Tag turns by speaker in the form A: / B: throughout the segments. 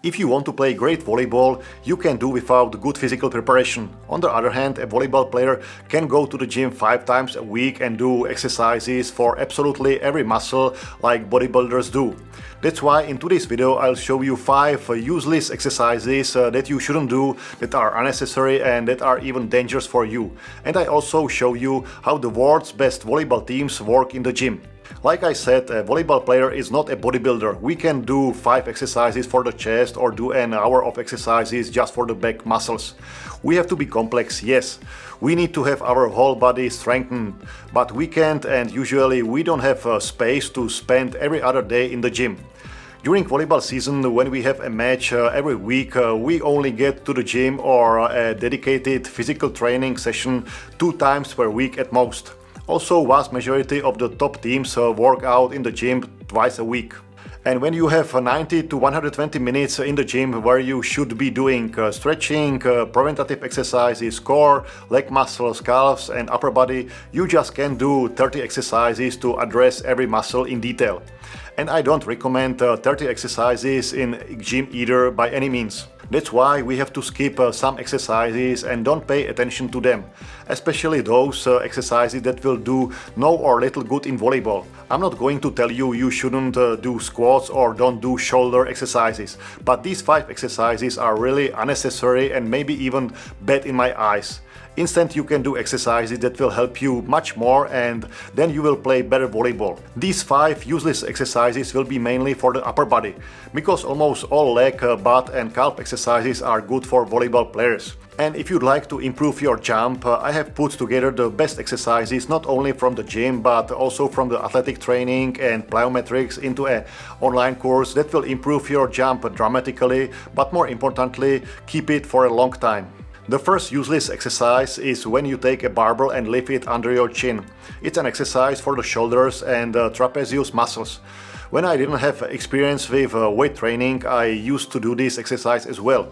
A: If you want to play great volleyball, you can do without good physical preparation. On the other hand, a volleyball player can go to the gym 5 times a week and do exercises for absolutely every muscle like bodybuilders do. That's why in today's video I'll show you 5 useless exercises that you shouldn't do, that are unnecessary and that are even dangerous for you. And I also show you how the world's best volleyball teams work in the gym. Like I said, a volleyball player is not a bodybuilder. We can do 5 exercises for the chest or do an hour of exercises just for the back muscles. We have to be complex, yes. We need to have our whole body strengthened, but we can't, and usually we don't have space to spend every other day in the gym. During volleyball season, when we have a match every week, we only get to the gym or a dedicated physical training session 2 times per week at most. Also, vast majority of the top teams work out in the gym twice a week. And when you have 90 to 120 minutes in the gym where you should be doing stretching, preventative exercises, core, leg muscles, calves and upper body, you just can't do 30 exercises to address every muscle in detail. And I don't recommend 30 exercises in gym either by any means. That's why we have to skip some exercises and don't pay attention to them, especially those exercises that will do no or little good in volleyball. I'm not going to tell you you shouldn't do squats or don't do shoulder exercises, but these 5 exercises are really unnecessary and maybe even bad in my eyes. Instead, you can do exercises that will help you much more and then you will play better volleyball. These 5 useless exercises will be mainly for the upper body, because almost all leg, butt and calf exercises are good for volleyball players. And if you'd like to improve your jump, I have put together the best exercises not only from the gym but also from the athletic training and plyometrics into an online course that will improve your jump dramatically, but more importantly, keep it for a long time. The first useless exercise is when you take a barbell and lift it under your chin. It's an exercise for the shoulders and trapezius muscles. When I didn't have experience with weight training, I used to do this exercise as well.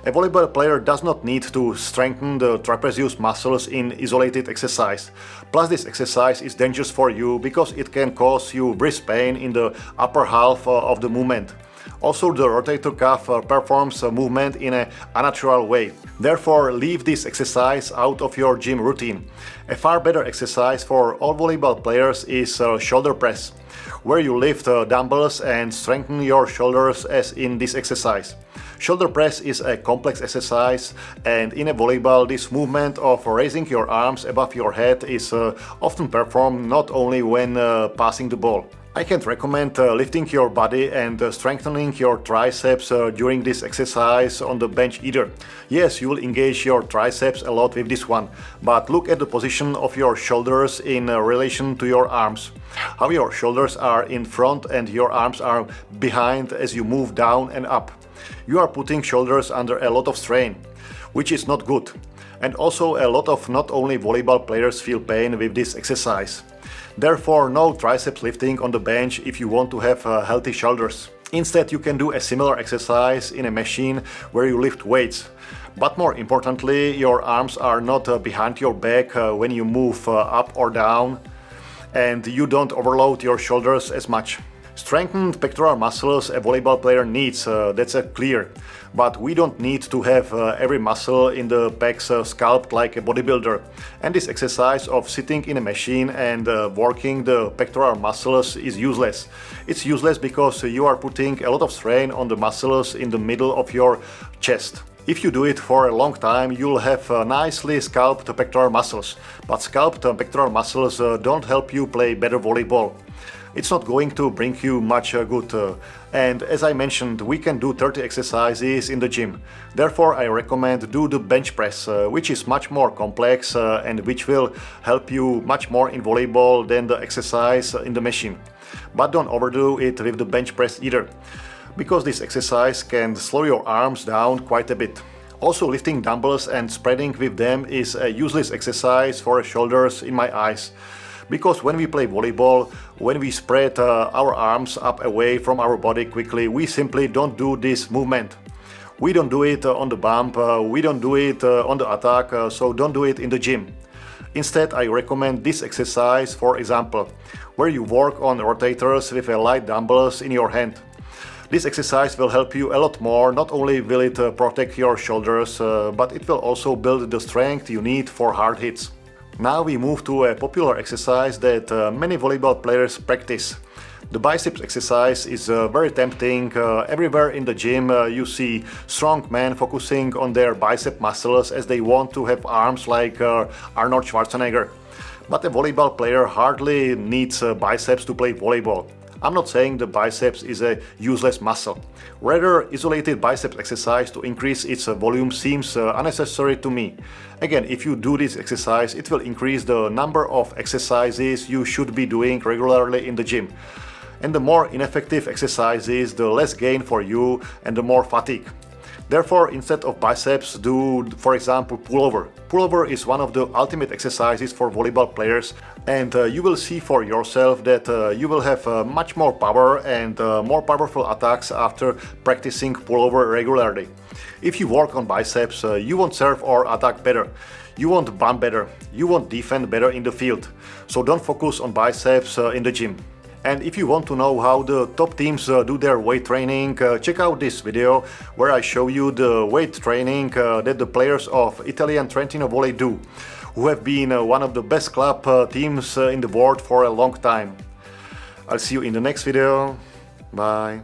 A: A volleyball player does not need to strengthen the trapezius muscles in isolated exercise. Plus, this exercise is dangerous for you because it can cause you wrist pain in the upper half of the movement. Also, the rotator cuff performs a movement in an unnatural way. Therefore, leave this exercise out of your gym routine. A far better exercise for all volleyball players is shoulder press, where you lift dumbbells and strengthen your shoulders as in this exercise. Shoulder press is a complex exercise, and in a volleyball this movement of raising your arms above your head is often performed not only when passing the ball. I can't recommend lifting your body and strengthening your triceps during this exercise on the bench either. Yes, you will engage your triceps a lot with this one, but look at the position of your shoulders in relation to your arms. How your shoulders are in front and your arms are behind as you move down and up. You are putting shoulders under a lot of strain, which is not good. And also a lot of not only volleyball players feel pain with this exercise. Therefore, no triceps lifting on the bench if you want to have healthy shoulders. Instead, you can do a similar exercise in a machine where you lift weights. But more importantly, your arms are not behind your back when you move up or down, and you don't overload your shoulders as much. Strengthened pectoral muscles a volleyball player needs, that's clear. But we don't need to have every muscle in the pecs sculpted like a bodybuilder. And this exercise of sitting in a machine and working the pectoral muscles is useless. It's useless because you are putting a lot of strain on the muscles in the middle of your chest. If you do it for a long time, you'll have nicely sculpted pectoral muscles. But sculpted pectoral muscles don't help you play better volleyball. It's not going to bring you much good. And as I mentioned, we can do 30 exercises in the gym. Therefore, I recommend do the bench press, which is much more complex and which will help you much more in volleyball than the exercise in the machine. But don't overdo it with the bench press either, because this exercise can slow your arms down quite a bit. Also, lifting dumbbells and spreading with them is a useless exercise for shoulders in my eyes. Because when we play volleyball, when we spread our arms up away from our body quickly, we simply don't do this movement. We don't do it on the bump, we don't do it on the attack, so don't do it in the gym. Instead, I recommend this exercise, for example, where you work on rotators with a light dumbbells in your hand. This exercise will help you a lot more. Not only will it protect your shoulders, but it will also build the strength you need for hard hits. Now we move to a popular exercise that many volleyball players practice. The biceps exercise is very tempting. Everywhere in the gym you see strong men focusing on their bicep muscles as they want to have arms like Arnold Schwarzenegger. But a volleyball player hardly needs biceps to play volleyball. I'm not saying the biceps is a useless muscle. Rather, isolated biceps exercise to increase its volume seems unnecessary to me. Again, if you do this exercise, it will increase the number of exercises you should be doing regularly in the gym. And the more ineffective exercises, the less gain for you and the more fatigue. Therefore, instead of biceps, do, for example, pullover. Pullover is one of the ultimate exercises for volleyball players, and you will see for yourself that you will have much more power and more powerful attacks after practicing pullover regularly. If you work on biceps, you won't serve or attack better. You won't bump better. You won't defend better in the field. So don't focus on biceps in the gym. And if you want to know how the top teams do their weight training, check out this video where I show you the weight training that the players of Italian Trentino Volley do, who have been one of the best club teams in the world for a long time. I'll see you in the next video. Bye.